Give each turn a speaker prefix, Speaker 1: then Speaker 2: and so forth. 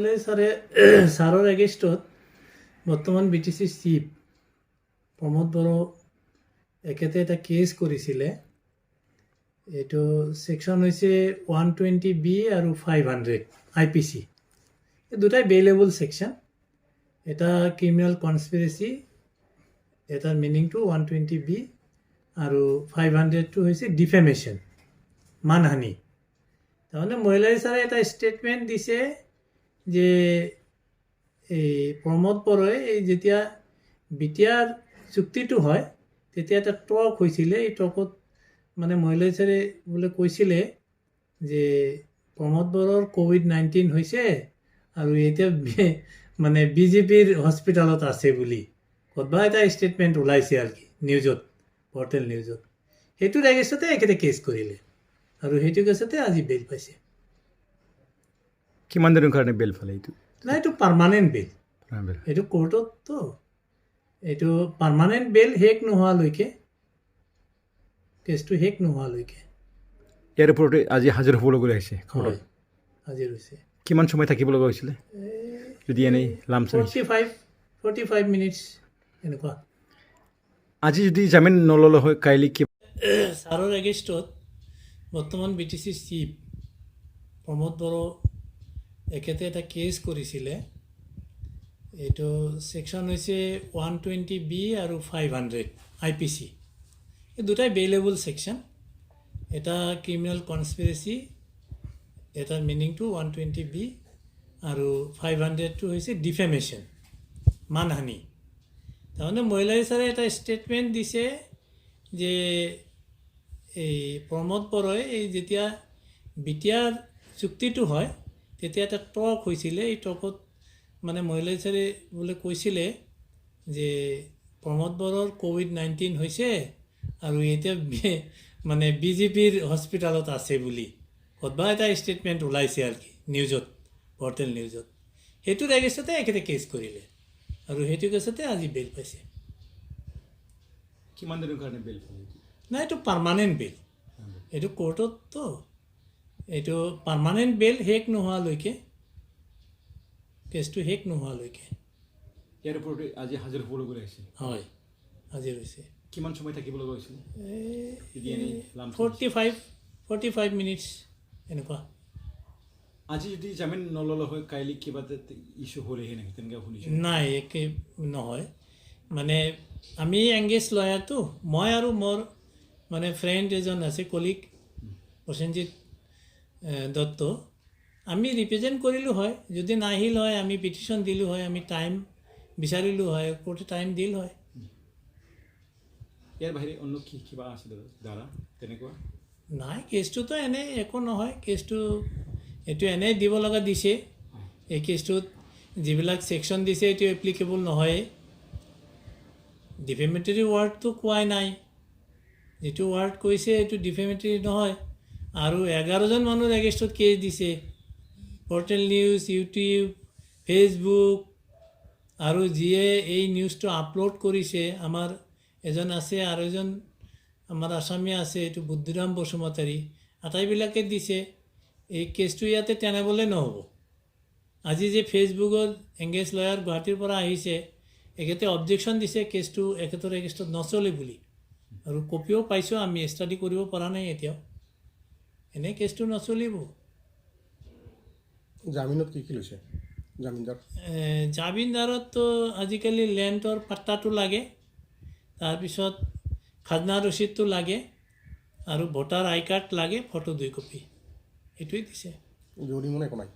Speaker 1: মহিলাই ছাৰৰ এগেইনষ্টত বৰ্তমান BTC চিফ প্ৰমোদ বড়ো এখেতে এটা কেছ কৰিছিলে। এইটো ছেকশ্যন হৈছে 120B আৰু 500 IPC। এই দুটাই বেইলেবল ছেকশ্যন। এটা ক্ৰিমিনেল কনস্পিৰেচি, এটাৰ মিনিংটো 120B আৰু 500টো হৈছে ডিফেমেশ্যন, মানহানি। তাৰমানে মহিলাই ছাৰে এটা ষ্টেটমেণ্ট দিছে যে এই প্ৰমোদ বড়োই এই যেতিয়া বিটিআৰ চুক্তিটো হয় তেতিয়া এটা টক হৈছিলে। এই টকত মানে মহিলাই ছাৰে বোলে কৈছিলে যে প্ৰমোদ বড়োৰ COVID-19 হৈছে আৰু এতিয়া মানে BJPৰ হস্পিটেলত আছে বুলি ক'তবা এটা ষ্টেটমেণ্ট ওলাইছে আৰু কি নিউজত, পৰ্টেল নিউজত। সেইটোৰ এগেইনষ্টতে এখেতে কেছ কৰিলে আৰু সেইটো কেছতে আজি বেইল পাইছে।
Speaker 2: কিমান দিনৰ কাৰণে বেইল পালে?
Speaker 1: নাই, এইটো পাৰ্মানেণ্ট বেইল। এইটো কোৰ্টততো এইটো পাৰ্মানেণ্ট বেইল শেষ নোহোৱালৈকে, কেছটো শেষ নোহোৱালৈকে।
Speaker 2: ইয়াৰ ওপৰতে আজি হাজিৰ হ'ব লগা হৈছে।
Speaker 1: হয়, হাজিৰ হৈছে।
Speaker 2: কিমান সময় থাকিব লগা হৈছিলে যদি এনেই লামচাম?
Speaker 1: 45 মিনিটছ এনেকুৱা।
Speaker 2: আজি যদি জামিন নল'লে হয় কাইলৈ কি?
Speaker 1: ছাৰৰ এগেইনষ্টত বৰ্তমান BTC চিফ প্ৰমোদ বড়ো এখেতে এটা কেছ কৰিছিলে। এইটো ছেকশ্যন হৈছে 120B আৰু 500 IPC। এই দুটাই বেইলেবল ছেকশ্যন। এটা ক্ৰিমিনেল কনস্পিৰেচি, এটাৰ মিনিংটো 120B আৰু 500টো হৈছে ডিফেমেশ্যন, মানহানি। তাৰমানে মহিলাই ছাৰে এটা ষ্টেটমেণ্ট দিছে যে এই প্ৰমোদ বড়োই এই যেতিয়া বিটিআৰ চুক্তিটো হয় তেতিয়া এটা টক হৈছিলে। এই টকত মানে মহিলাই ছাৰে বোলে কৈছিলে যে প্ৰমোদ বড়োৰ COVID-19 হৈছে আৰু এতিয়া মানে BJPৰ হস্পিটেলত আছে বুলি ক'তবা এটা ষ্টেটমেণ্ট ওলাইছে আৰু কি নিউজত, পৰ্টেল নিউজত। সেইটোৰ এগেইনষ্টতে এখেতে কেছ কৰিলে আৰু সেইটো কেছতে আজি বেইল পাইছে।
Speaker 2: কিমান দিনৰ কাৰণে বেইল পালে?
Speaker 1: নাই, এইটো পাৰ্মানেণ্ট বেইল। এইটো কোৰ্টততো এইটো পাৰ্মানেণ্ট বেইল শেষ নোহোৱালৈকে, কেছটো শেষ নোহোৱালৈকে।
Speaker 2: ইয়াৰ ওপৰতে আজি হাজিৰ হ'ব লগা হৈছে।
Speaker 1: হয়, হাজিৰ হৈছে।
Speaker 2: কিমান সময় থাকিব লগা হৈছিলে?
Speaker 1: 45 মিনিটছ এনেকুৱা।
Speaker 2: আজি যদি জামিন নল'লে হয় কাইলৈ কিবা ইছ্যু হ'লেহে নেকি তেনেকৈ শুনিছোঁ?
Speaker 1: নাই, একে নহয়। মানে আমি এংগেজ লয়াৰটো, মই আৰু মোৰ মানে ফ্ৰেণ্ড এজন আছে, কলিগ প্ৰসেনজিৎ দত্ত, আমি ৰিপ্ৰেজেণ্ট কৰিলোঁ হয়। যদি নাহিল হয় আমি পিটিশ্যন দিলোঁ হয়, আমি টাইম বিচাৰিলোঁ হয়, কোৰ্টে টাইম দিল হয়।
Speaker 2: ইয়াৰ বাহিৰে অন্য কি কিবা আছে দাদা তেনেকুৱা?
Speaker 1: নাই, কেছটোতো এনেই একো নহয়। কেছটো এইটো এনেই দিব লগা দিছে। এই কেছটোত যিবিলাক ছেকশ্যন দিছে এইটো এপ্লিকেবল নহয়েই। ডিফেমেটৰী ৱাৰ্ডটো কোৱাই নাই, যিটো ৱাৰ্ড কৈছে এইটো ডিফেমেটৰী নহয়। আৰু 11জন মানুহৰ এগেইনষ্টত কেছ দিছে, পৰ্টেল নিউজ, ইউটিউব, ফেচবুক, আৰু যিয়ে এই নিউজটো আপলোড কৰিছে আমাৰ এজন আছে, আৰু এজন আমাৰ আছামীয়া আছে, এইটো বুদ্ধিৰাম বসুমতাৰী, আটাইবিলাকে দিছে। এই কেছটো ইয়াতে তেনেবলৈ নহ'ব। আজি যে ফেচবুকত এংগেজ লয়াৰ গুৱাহাটীৰ পৰা আহিছে, এখেতে অবজেকশ্যন দিছে কেছটো এখেতৰ এগেইনষ্টত নচলে বুলি, আৰু কপিও পাইছোঁ আমি, ষ্টাডি কৰিব পৰা নাই এতিয়াও। এনেই কেছটো নচলিব।
Speaker 3: জামিনত কি কি লৈছে জামিনদাৰ?
Speaker 1: জামিনদাৰততো আজিকালি লেণ্ডৰ পাট্টাটো লাগে, তাৰপিছত খাজনা ৰচিদটো লাগে, আৰু ভোটাৰ আই কাৰ্ড লাগে, ফটো 2 কপি। এইটোৱেই দিছে।
Speaker 3: জৰিমনা একো নাই?